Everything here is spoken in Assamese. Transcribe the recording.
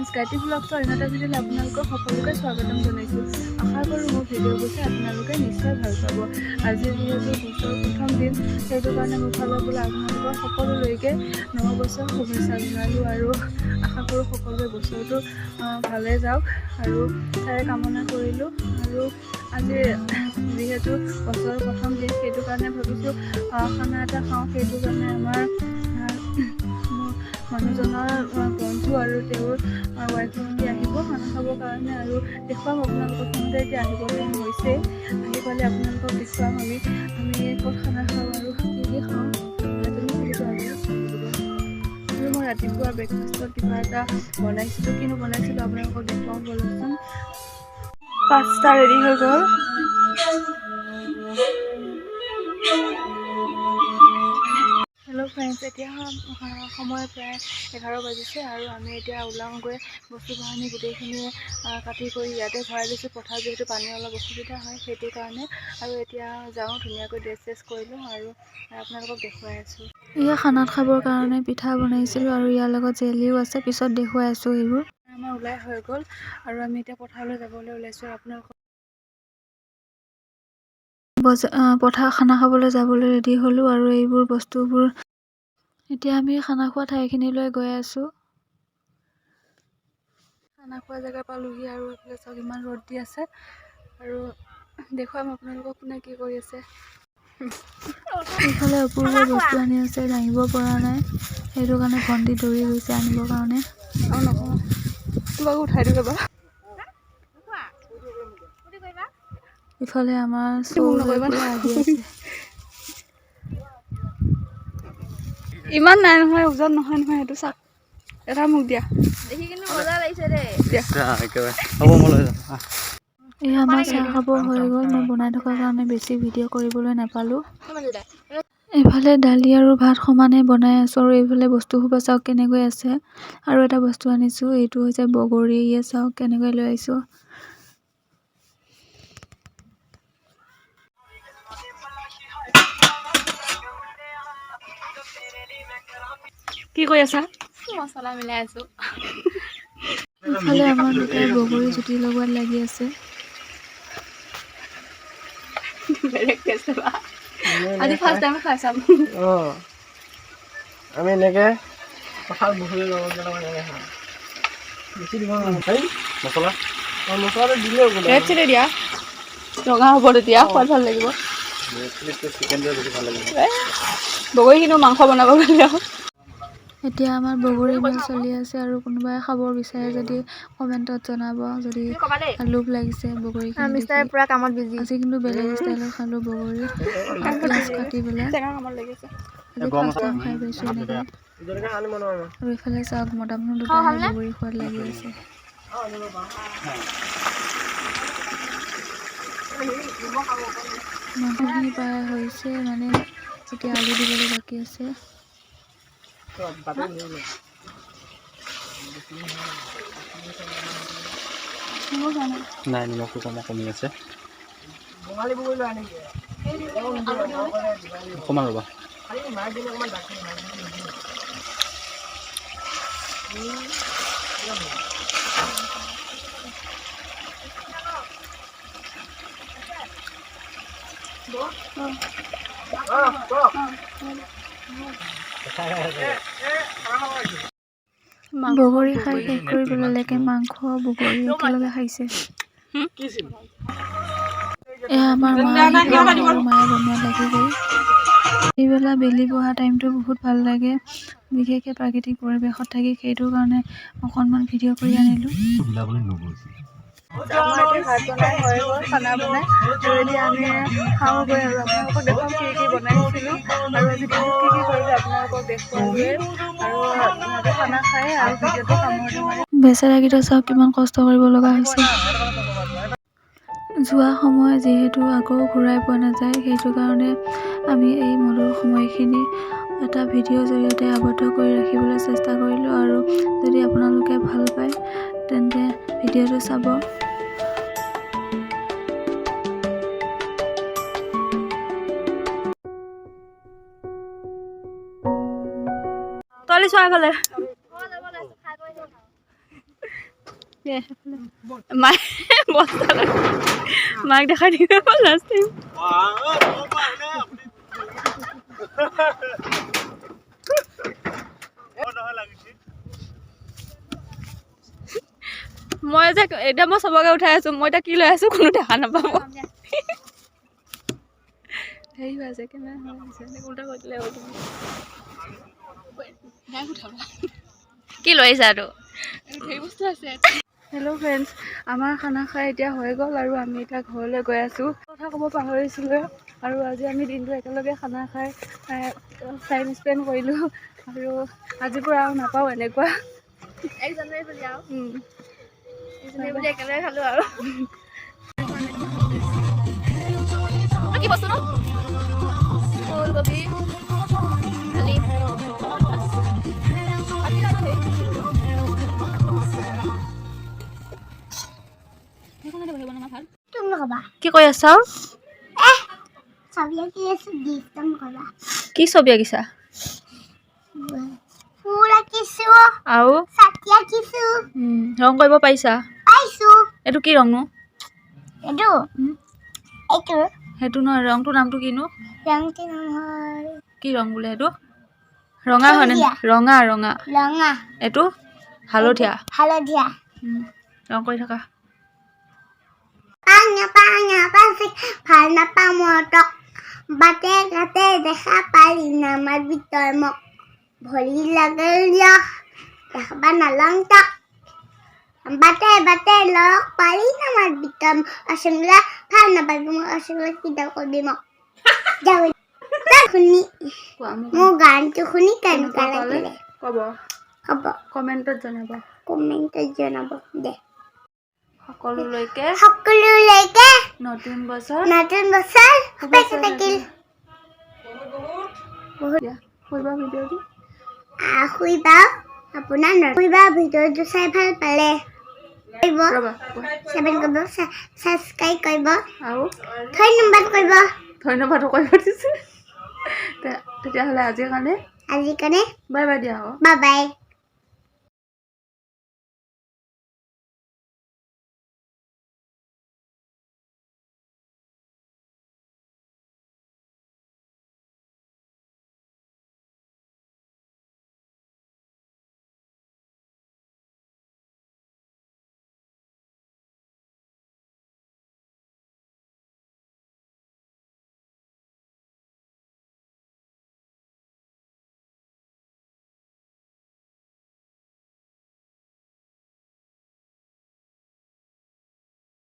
স্কাইটি ব্লগছৰ অন্য এটা ভিডিঅ'লৈ আপোনালোকক সকলোকে স্বাগতম জনাইছোঁ। আশা কৰোঁ মোৰ ভিডিঅ'বোৰ চাই আপোনালোকে নিশ্চয় ভাল পাব। আজি যিহেতু বছৰৰ প্ৰথম দিন, সেইটো কাৰণে মোৰ ফালৰ পৰা আপোনালোকৰ সকলোলৈকে নৱবৰ্ষৰ শুভেচ্ছা জনালোঁ আৰু আশা কৰোঁ সকলোৱে বছৰটো ভালে যাওক আৰু তাৰে কামনা কৰিলোঁ। আৰু আজি যিহেতু বছৰৰ প্ৰথম দিন, সেইটো কাৰণে ভাবিছোঁ খানা এটা খাওঁ। সেইটো কাৰণে আমাৰ মানুহজনৰ বন্ধু আৰু তেওঁৰ ৱাইফে আহিব খানা খাবৰ কাৰণে আৰু দেখুৱাম আপোনালোকক। সিহঁতে এতিয়া আহিব টাইম হৈছে, আহি পালে আপোনালোকক দেখুৱাম আমি ক'ত খানা খাওঁ আৰু কি খাওঁ আৰু মই ৰাতিপুৱা ব্ৰেকফাষ্টত কিবা এটা বনাইছিলোঁ। কিনো বনাইছিলোঁ আপোনালোকক দেখুৱাম বলকচোন। পাস্তা ৰেডি হৈ গ'ল। হেল্ল' ফ্ৰেণ্ডছ, এতিয়া সময় প্ৰায় 11 বাজিছে আৰু আমি এতিয়া ওলাওঁগৈ। বস্তু বাহানি গোটেইখিনি কাটি কৰি ইয়াতে ভৰাই লৈছোঁ। পথাৰত যিহেতু পানী অলপ অসুবিধা হয়, সেইটো কাৰণে। আৰু এতিয়া যাওঁ, ধুনীয়াকৈ ড্ৰেছ চেছ কৰিলোঁ আৰু আপোনালোকক দেখুৱাই আছোঁ। এয়া খানাত খাবৰ কাৰণে পিঠা বনাইছিলোঁ আৰু ইয়াৰ লগত জেলিও আছে, পিছত দেখুৱাই আছোঁ এইবোৰ। আমাৰ ওলাই হৈ গ'ল আৰু আমি এতিয়া পথাৰলৈ যাবলৈ ওলাইছোঁ। আপোনালোকক পথাৰ খানা খাবলৈ যাবলৈ ৰেডি হ'লোঁ আৰু এইবোৰ বস্তুবোৰ এতিয়া আমি খানা খোৱা ঠাইখিনিলৈ গৈ আছোঁ। খানা খোৱা জেগা পালোহি আৰু এইফালে চাওক ইমান ৰ'দ দি আছে আৰু দেখুৱাম আপোনালোকক কোনে কি কৰি আছে। এইফালে অপূৰ্ব বস্তু আনি আছে, দাঙিব পৰা নাই, সেইটো কাৰণে ভণ্টি দৌৰি গৈছে আনিবৰ কাৰণে। উঠাই দিব বা। ইফালে আমাৰ চৌলৈ পুৰা আহি আছে। ইমান নাই নহয়, ওজন নহয় নহয়, সেইটো চাওক। এটা মোক দিয়া। দেখি কিন্তু মজা লাগিছে দেই। এয়া আমাৰ চাহ খাব হৈ গ'ল। মই বনাই থকাৰ কাৰণে বেছি ভিডিঅ' কৰিবলৈ নাপালোঁ। এইফালে দালি আৰু ভাত সমানে বনাই আছোঁ আৰু এইফালে বস্তু সোপা চাওক কেনেকৈ আছে। আৰু এটা বস্তু আনিছোঁ, এইটো হৈছে বগৰী। ইয়ে চাওক কেনেকৈ লৈ আহিছোঁ। কি কৰি আছা? মছলা মিলাই আছোঁ। ইফালে আমাৰ দুটাই বগৰী জুতি লগোৱাত লাগি আছে। আজি ফাৰ্ষ্ট টাইম খাই চাম। আমি এনেকে পথাৰত বহৰি লগত এনেকে খাওঁ। বেছি দিব নালাগে মছলা। মছলাটো দিলেও ৰেড চিলি দিয়া, ৰঙা হ'ব তেতিয়া সোৱাদ ভাল লাগিব। চিকেনটোৱে বেছি ভাল লাগিব। বগৰী কিন্তু মাংস বনাব পাৰিলে আৰু। এতিয়া আমাৰ বগৰী মেল চলি আছে আৰু কোনোবাই খাব বিচাৰে যদি কমেণ্টত জনাব, যদি লোভ লাগিছে বগৰীখিনি দেখি। আজি কিন্তু বেলেগ ষ্টাইলত খালোঁ বগৰী, পিঁয়াজ কাটি পেলাই। আজি ফাৰ্ষ্ট টাইম খাই পাইছোঁ এনেকৈ। আৰু এইফালে চাওক মতা মানুহ দুটাহে বগৰী খোৱাত লাগি আছে। মাংসখিনি প্ৰায় হৈছে, মানে এতিয়া আলু দিবলৈ বাকী আছে। নাই, নিমখটো কমি আছে। অকণমান ৰ'বা। বগৰী খাই শেষ কৰি পেলালেকে মাংস বগৰী একেলগে খাইছে। এয়া আমাৰ মা আৰু মায়ে বনোৱাত লাগি গ'ল। এইবেলা বেলি বহা টাইমটো বহুত ভাল লাগে, বিশেষকৈ প্ৰাকৃতিক পৰিৱেশত থাকি, সেইটো কাৰণে অকণমান ভিডিঅ' কৰি আনিলোঁ। আমাৰ এতিয়া ভাত বনাই হৈ গ'ল, খানা বনাই আৰু এতিয়া আমি খাওঁগৈ আৰু আপোনালোকক দেখুৱাম কি কি বনাইছিলোঁ আৰু আজি দিনটোত কি কি কৰিলোঁ আপোনালোকক দেখুৱালোৱে আৰু খানা খাই আৰু ভিডিঅ'টো সামৰণি মাৰিম। বেচেৰাকেইটা চাওক কিমান কষ্ট কৰিব লগা হৈছে। যোৱা সময় যিহেতু আকৌ ঘূৰাই পোৱা নাযায়, সেইটো কাৰণে আমি এই মধুৰ সময়খিনি এটা ভিডিঅ'ৰ জৰিয়তে আবদ্ধ কৰি ৰাখিবলৈ চেষ্টা কৰিলোঁ আৰু যদি আপোনালোকে ভাল পায় তেন্তে ভিডিঅ'টো চাব। তলি চোৱা এইফালে। মাক মাক দেখাই দিব লাষ্ট টাইম মই যে এতিয়া মই চবকে উঠাই আছো মই এতিয়া কি লৈ আছো কোনো দেখা নাপাব হেৰি হৈ আছে কেমেৰা হৈ আছে উল্টা কৰি দিলে কি লৈ আহিছা আৰু বস্তু আছে হেল্ল' ফ্ৰেণ্ডছ আমাৰ খানা খাই এতিয়া হৈ গ'ল আৰু আমি এতিয়া ঘৰলৈ গৈ আছোঁ কথা ক'ব পাহৰিছিলোঁ আৰু আজি আমি দিনটো একেলগে খানা খাই টাইম স্পেণ্ড কৰিলোঁ আৰু আজিৰ পৰা আৰু নাপাওঁ এনেকুৱা 1 জানুৱাৰী বুলি আৰু বুলি একেলগে খালোঁ আৰু কি বস্তু ন ফুলকবি কি কৈ আছা কি ছবি আঁকিছা আৰু ৰং কৰিব পাৰিছা এইটো কি ৰংনো সেইটো নহয় ৰংটোৰ নামটো কিনো কি ৰং বোলে সেইটো ৰঙা হয় নে ৰঙা ৰঙা এইটো হালধীয়া ৰং কৰি থাকা ভাল নাপাওঁ মতক বাটে ঘাটে দেখা পালি নামাৰ ভিতৰ মোক ভৰি লাগে দেখাবা নালাং তাক বাটে বাটে লগ পালি নামাৰ ভিতৰ আচংলা ভাল নাপাবি মোক আচংলা কিতাপ কৰিবি মোক শুনি মোৰ গানটো শুনি কেনেকুৱা লাগিলে হ'ব কমেণ্টত জনাব দে সকলোলৈকে নতুন বছৰ শুভেচ্ছা থাকিল শুইবা আপোনাৰ শুইবা ভিডিঅ'টো চাই ভাল পালে ছাবস্ক্ৰাইব কৰিব আৰু ধন্যবাদ কৰিব দিছে তেতিয়াহ'লে আজিৰ কাৰণে বাই দিয়া বাই